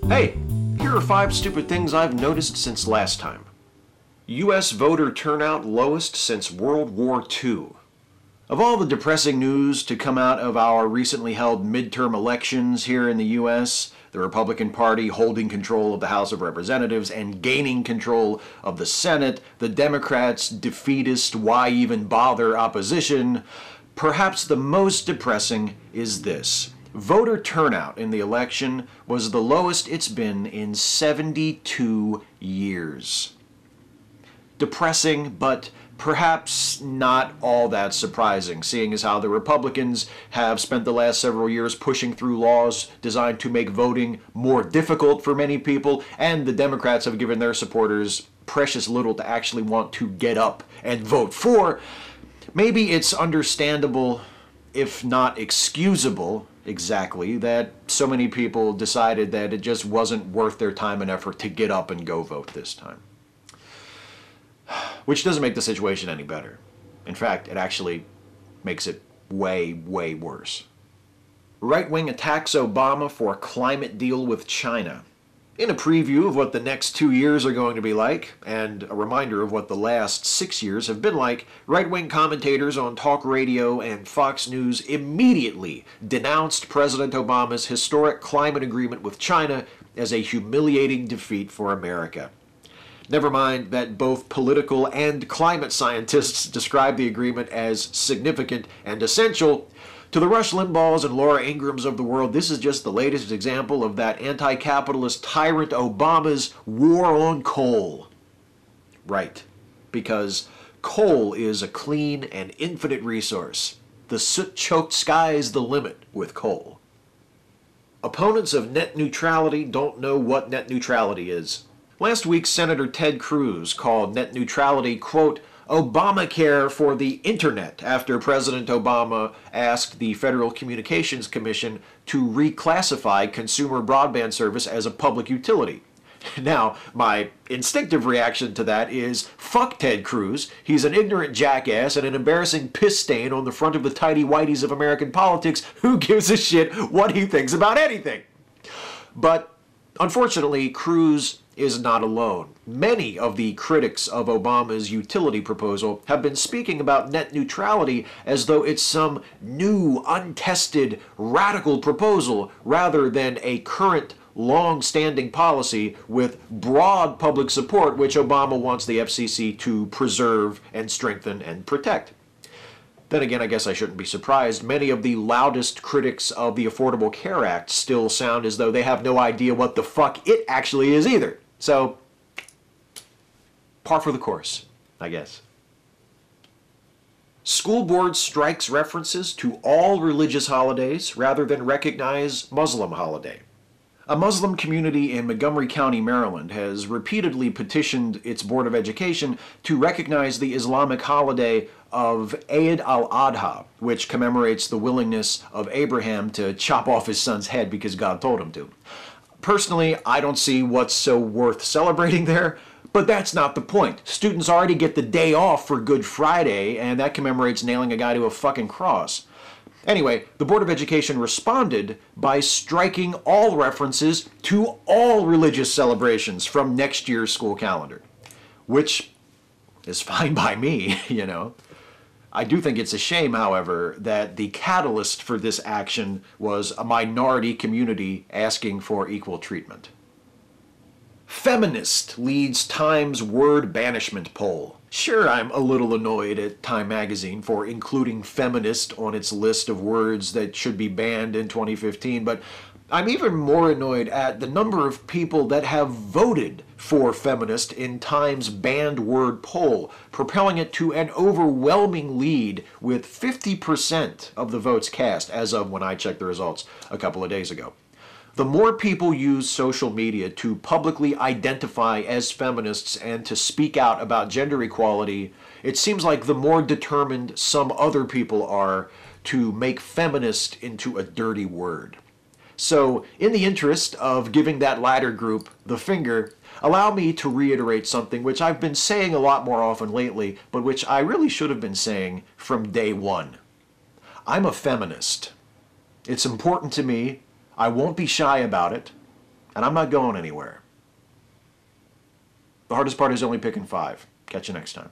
Hey, here are 5 stupid things I've noticed since last time. U.S. voter turnout lowest since World War II. Of all the depressing news to come out of our recently held midterm elections here in the U.S., the Republican Party holding control of the House of Representatives and gaining control of the Senate, the Democrats' defeatist, why even bother opposition, perhaps the most depressing is this. Voter turnout in the election was the lowest it's been in 72 years. Depressing, but perhaps not all that surprising, seeing as how the Republicans have spent the last several years pushing through laws designed to make voting more difficult for many people, and the Democrats have given their supporters precious little to actually want to get up and vote for. Maybe it's understandable, if not excusable, exactly, that so many people decided that it just wasn't worth their time and effort to get up and go vote this time. Which doesn't make the situation any better. In fact, it actually makes it way, way worse. Right-wing attacks Obama for climate deal with China. In a preview of what the next 2 years are going to be like, and a reminder of what the last 6 years have been like, right-wing commentators on talk radio and Fox News immediately denounced President Obama's historic climate agreement with China as a humiliating defeat for America. Never mind that both political and climate scientists describe the agreement as significant and essential. To the Rush Limbaughs and Laura Ingrams of the world, this is just the latest example of that anti-capitalist tyrant Obama's war on coal. Right, because coal is a clean and infinite resource. The soot-choked sky's the limit with coal. Opponents of net neutrality don't know what net neutrality is. Last week, Senator Ted Cruz called net neutrality, quote, Obamacare for the internet, after President Obama asked the Federal Communications Commission to reclassify consumer broadband service as a public utility. Now, my instinctive reaction to that is, fuck Ted Cruz. He's an ignorant jackass and an embarrassing piss stain on the front of the tighty-whities of American politics. Who gives a shit what he thinks about anything? But unfortunately, Cruz is not alone. Many of the critics of Obama's utility proposal have been speaking about net neutrality as though it's some new, untested, radical proposal rather than a current, long-standing policy with broad public support which Obama wants the FCC to preserve and strengthen and protect. Then again, I guess I shouldn't be surprised. Many of the loudest critics of the Affordable Care Act still sound as though they have no idea what the fuck it actually is either. So, par for the course, I guess. School board strikes references to all religious holidays rather than recognize Muslim holiday. A Muslim community in Montgomery County, Maryland, has repeatedly petitioned its Board of Education to recognize the Islamic holiday of Eid al-Adha, which commemorates the willingness of Abraham to chop off his son's head because God told him to. Personally, I don't see what's so worth celebrating there, but that's not the point. Students already get the day off for Good Friday, and that commemorates nailing a guy to a fucking cross. Anyway, the Board of Education responded by striking all references to all religious celebrations from next year's school calendar, which is fine by me, you know. I do think it's a shame, however, that the catalyst for this action was a minority community asking for equal treatment. Feminist leads Time's word banishment poll. Sure, I'm a little annoyed at Time magazine for including feminist on its list of words that should be banned in 2015, but I'm even more annoyed at the number of people that have voted for feminist in Time's banned word poll, propelling it to an overwhelming lead with 50% of the votes cast as of when I checked the results a couple of days ago. The more people use social media to publicly identify as feminists and to speak out about gender equality, it seems like the more determined some other people are to make feminist into a dirty word. So, in the interest of giving that latter group the finger, allow me to reiterate something which I've been saying a lot more often lately, but which I really should have been saying from day one. I'm a feminist. It's important to me. I won't be shy about it. and I'm not going anywhere. The hardest part is only picking 5. Catch you next time.